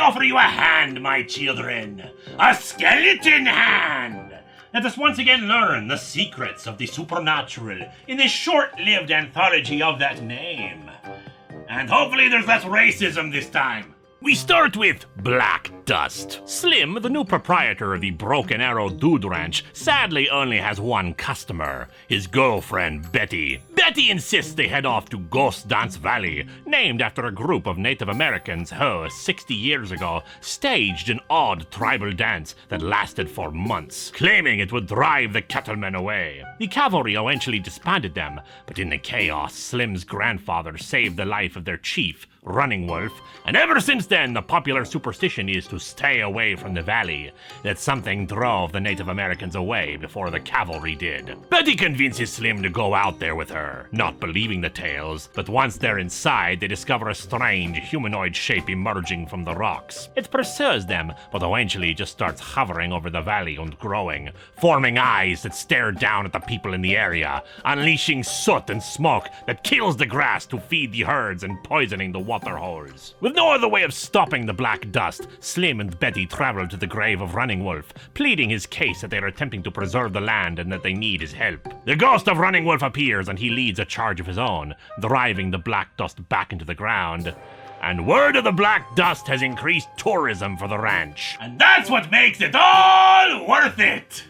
offer you a hand, my children. A skeleton hand. Let us once again learn the secrets of the supernatural in this short-lived anthology of that name. And hopefully there's less racism this time. We start with Black Dust. Slim, the new proprietor of the Broken Arrow Dude Ranch, sadly only has one customer, his girlfriend Betty. Betty insists they head off to Ghost Dance Valley, named after a group of Native Americans who, 60 years ago, staged an odd tribal dance that lasted for months, claiming it would drive the cattlemen away. The cavalry eventually disbanded them, but in the chaos, Slim's grandfather saved the life of their chief, Running Wolf, and ever since then the popular superstition is to stay away from the valley, that something drove the Native Americans away before the cavalry did. Betty convinces Slim to go out there with her, not believing the tales, but once they're inside they discover a strange humanoid shape emerging from the rocks. It pursues them, but eventually just starts hovering over the valley and growing, forming eyes that stare down at the people in the area, unleashing soot and smoke that kills the grass to feed the herds and poisoning the water holes. With no other way of stopping the Black Dust, Slim and Betty travel to the grave of Running Wolf, pleading his case that they are attempting to preserve the land and that they need his help. The ghost of Running Wolf appears and he leads a charge of his own, driving the Black Dust back into the ground. And word of the Black Dust has increased tourism for the ranch. And that's what makes it all worth it!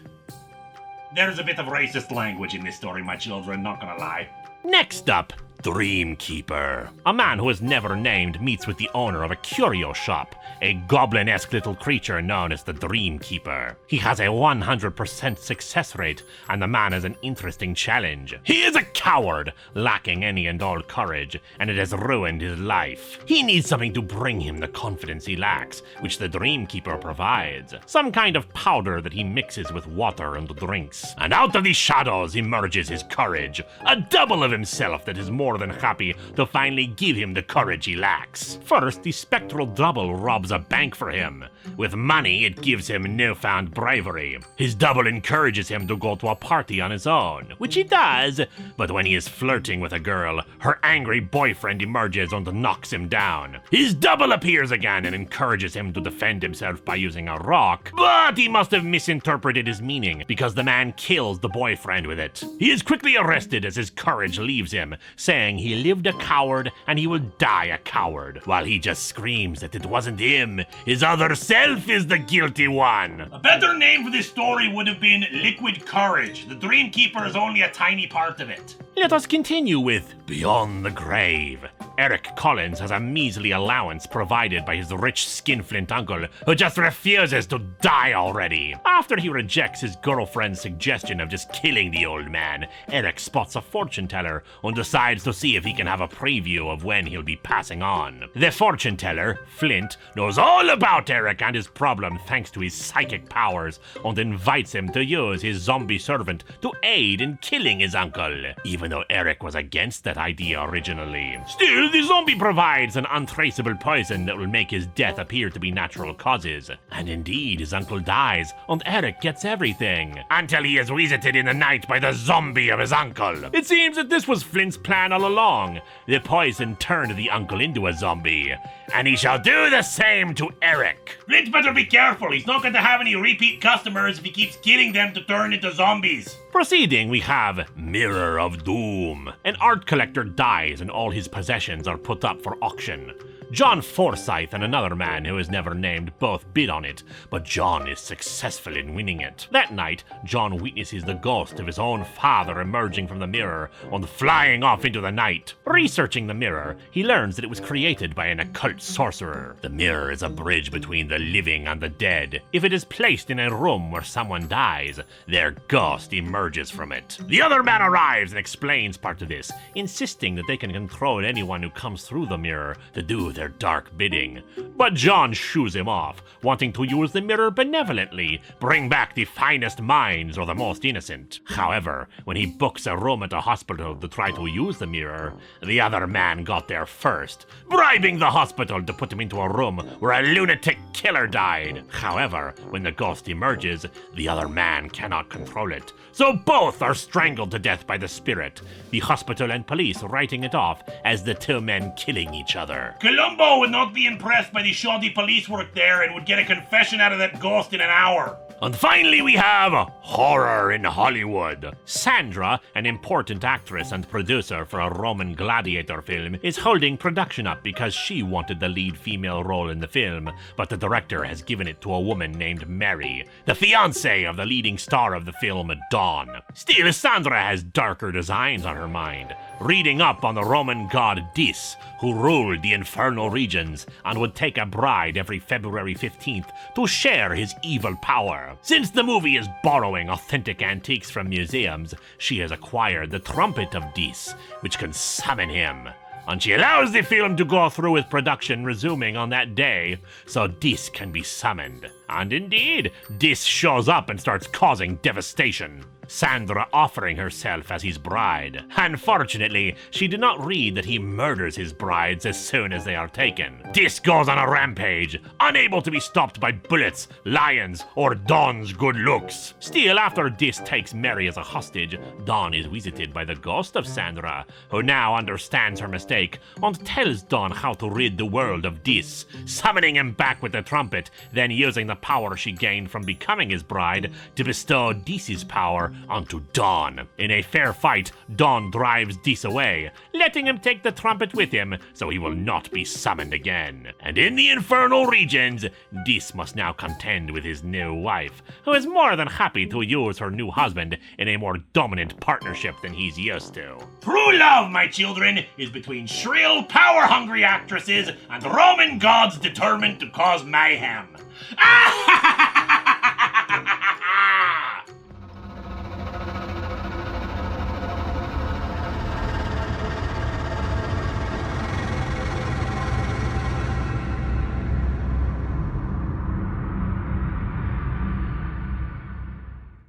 There's a bit of racist language in this story, my children, not gonna lie. Next up, Dreamkeeper. A man who is never named meets with the owner of a curio shop, a goblin-esque little creature known as the Dreamkeeper. He has a 100% success rate, and the man has an interesting challenge. He is a coward, lacking any and all courage, and it has ruined his life. He needs something to bring him the confidence he lacks, which the Dreamkeeper provides. Some kind of powder that he mixes with water and drinks. And out of the shadows emerges his courage, a double of himself that is more than happy to finally give him the courage he lacks. First, the spectral double robs a bank for him. With money, it gives him newfound bravery. His double encourages him to go to a party on his own, which he does, but when he is flirting with a girl, her angry boyfriend emerges and knocks him down. His double appears again and encourages him to defend himself by using a rock, but he must have misinterpreted his meaning, because the man kills the boyfriend with it. He is quickly arrested as his courage leaves him, saying he lived a coward and he will die a coward, while he just screams that it wasn't him, his other self is the guilty one. A better name for this story would have been Liquid Courage. The Dreamkeeper is only a tiny part of it. Let us continue with Beyond the Grave. Eric Collins has a measly allowance provided by his rich skinflint uncle, who just refuses to die already. After he rejects his girlfriend's suggestion of just killing the old man, Eric spots a fortune teller and decides to see if he can have a preview of when he'll be passing on. The fortune teller, Flint, knows all about Eric and his problem thanks to his psychic powers, and invites him to use his zombie servant to aid in killing his uncle, even though Eric was against that idea originally. Still, the zombie provides an untraceable poison that will make his death appear to be natural causes. And indeed, his uncle dies, and Eric gets everything, until he is visited in the night by the zombie of his uncle. It seems that this was Flint's plan all along. The poison turned the uncle into a zombie, and he shall do the same to Eric. Flint better be careful. He's not going to have any repeat customers if he keeps killing them to turn into zombies. Proceeding, we have Mirror of Doom. An art collector dies and all his possessions are put up for auction. John Forsyth and another man who is never named both bid on it, but John is successful in winning it. That night, John witnesses the ghost of his own father emerging from the mirror and flying off into the night. Researching the mirror, he learns that it was created by an occult sorcerer. The mirror is a bridge between the living and the dead. If it is placed in a room where someone dies, their ghost emerges from it. The other man arrives and explains part of this, insisting that they can control anyone who comes through the mirror to do their dark bidding. But John shoos him off, wanting to use the mirror benevolently, bring back the finest minds or the most innocent. However, when he books a room at a hospital to try to use the mirror, the other man got there first, bribing the hospital to put him into a room where a lunatic killer died. However, when the ghost emerges, the other man cannot control it, so both are strangled to death by the spirit, the hospital and police writing it off as the two men killing each other. Dumbo would not be impressed by the shoddy police work there and would get a confession out of that ghost in an hour. And finally we have horror in Hollywood. Sandra, an important actress and producer for a Roman gladiator film, is holding production up because she wanted the lead female role in the film, but the director has given it to a woman named Mary, the fiancée of the leading star of the film, Dawn. Still, Sandra has darker designs on her mind, reading up on the Roman god Dis, who ruled the infernal regions and would take a bride every February 15th to share his evil power. Since the movie is borrowing authentic antiques from museums, she has acquired the trumpet of Dis, which can summon him. And she allows the film to go through with production resuming on that day, so Dis can be summoned. And indeed, Dis shows up and starts causing devastation, Sandra offering herself as his bride. Unfortunately, she did not read that he murders his brides as soon as they are taken. Dis goes on a rampage, unable to be stopped by bullets, lions, or Dawn's good looks. Still, after Dis takes Mary as a hostage, Dawn is visited by the ghost of Sandra, who now understands her mistake and tells Dawn how to rid the world of Dis, summoning him back with the trumpet, then using the power she gained from becoming his bride to bestow Dis's power onto Dawn. In a fair fight, Dawn drives Dis away, letting him take the trumpet with him so he will not be summoned again. And in the infernal regions, Dis must now contend with his new wife, who is more than happy to use her new husband in a more dominant partnership than he's used to. True love, my children, is between shrill, power-hungry actresses and Roman gods determined to cause mayhem.